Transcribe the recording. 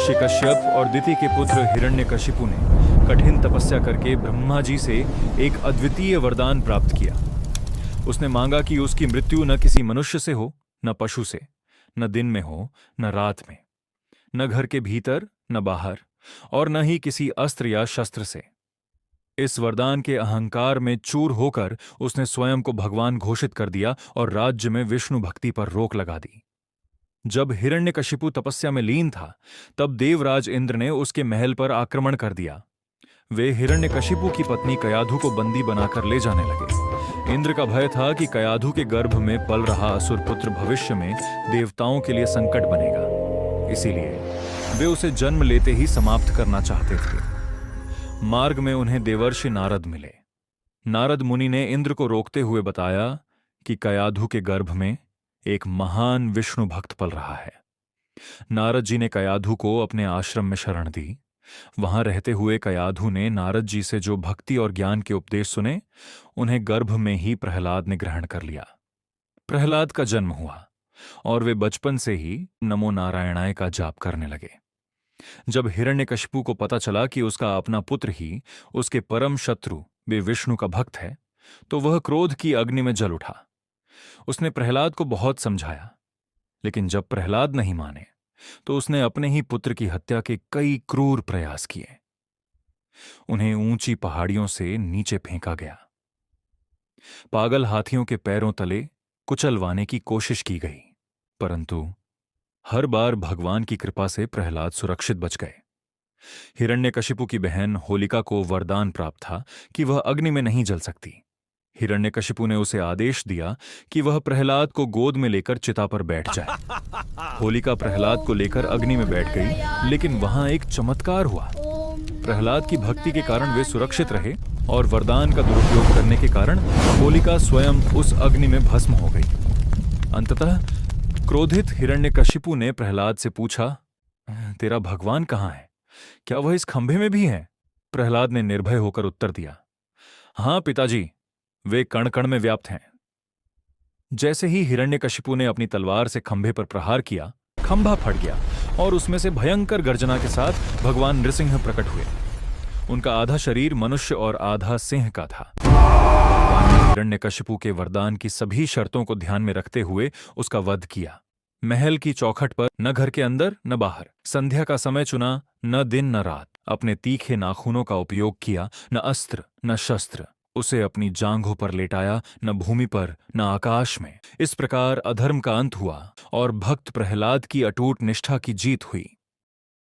महर्षि कश्यप और दिति के पुत्र हिरण्यकशिपु ने कठिन तपस्या करके ब्रह्मा जी से एक अद्वितीय वरदान प्राप्त किया। उसने मांगा कि उसकी मृत्यु न किसी मनुष्य से हो, न पशु से, न दिन में हो, न रात में, न घर के भीतर, न बाहर, और न ही किसी अस्त्र या शस्त्र से। इस वरदान के अहंकार में चूर होकर उसने स्वयं को भगवान घोषित कर दिया और राज्य में विष्णु भक्ति पर रोक लगा दी। जब हिरण्यकशिपु तपस्या में लीन था, तब देवराज इंद्र ने उसके महल पर आक्रमण कर दिया। वे हिरण्यकशिपु की पत्नी कयाधु को बंदी बनाकर ले जाने लगे। इंद्र का भय था कि कयाधु के गर्भ में पल रहा असुर पुत्र भविष्य में देवताओं के लिए संकट बनेगा, इसीलिए वे उसे जन्म लेते ही समाप्त करना चाहते थे। मार्ग में उन्हें देवर्षि नारद मिले। नारद मुनि ने इंद्र को रोकते हुए बताया कि कयाधु के गर्भ में एक महान विष्णु भक्त पल रहा है। नारद जी ने कयाधु को अपने आश्रम में शरण दी। वहां रहते हुए कयाधु ने नारद जी से जो भक्ति और ज्ञान के उपदेश सुने, उन्हें गर्भ में ही प्रहलाद ने ग्रहण कर लिया। प्रहलाद का जन्म हुआ और वे बचपन से ही नमो नारायणाय का जाप करने लगे। जब हिरण्यकशिपु को पता चला कि उसका अपना पुत्र ही उसके परम शत्रु वे विष्णु का भक्त है, तो वह क्रोध की अग्नि में जल उठा। उसने प्रहलाद को बहुत समझाया, लेकिन जब प्रहलाद नहीं माने तो उसने अपने ही पुत्र की हत्या के कई क्रूर प्रयास किए। उन्हें ऊंची पहाड़ियों से नीचे फेंका गया। पागल हाथियों के पैरों तले कुचलवाने की कोशिश की गई, परंतु हर बार भगवान की कृपा से प्रहलाद सुरक्षित बच गए। हिरण्यकशिपु की बहन होलिका को वरदान प्राप्त था कि वह अग्नि में नहीं जल सकती। हिरण्यकशिपु ने उसे आदेश दिया कि वह प्रहलाद को गोद में लेकर चिता पर बैठ जाए। होलिका प्रहलाद को लेकर अग्नि में बैठ गई, लेकिन वहां एक चमत्कार हुआ। प्रहलाद की भक्ति के कारण वे सुरक्षित रहे और वरदान का दुरुपयोग करने के कारण होलिका स्वयं उस अग्नि में भस्म हो गई। अंततः क्रोधित हिरण्यकशिपु ने प्रहलाद से पूछा, तेरा भगवान कहाँ है? क्या वह इस खंभे में भी है? प्रहलाद ने निर्भय होकर उत्तर दिया, हां पिताजी, वे कण कण में व्याप्त हैं। जैसे ही हिरण्यकशिपु ने अपनी तलवार से खंभे पर प्रहार किया, खंभा फट गया और उसमें से भयंकर गर्जना के साथ भगवान नृसिंह प्रकट हुए। उनका आधा शरीर मनुष्य और आधा सिंह का था। भगवान ने हिरण्यकशिपु के वरदान की सभी शर्तों को ध्यान में रखते हुए उसका वध किया। महल की चौखट पर न घर के अंदर न बाहर, संध्या का समय चुना, न दिन न रात, अपने तीखे नाखूनों का उपयोग किया, न अस्त्र न शस्त्र, उसे अपनी जांघों पर लेटाया, न भूमि पर न आकाश में। इस प्रकार अधर्म का अंत हुआ और भक्त प्रहलाद की अटूट निष्ठा की जीत हुई।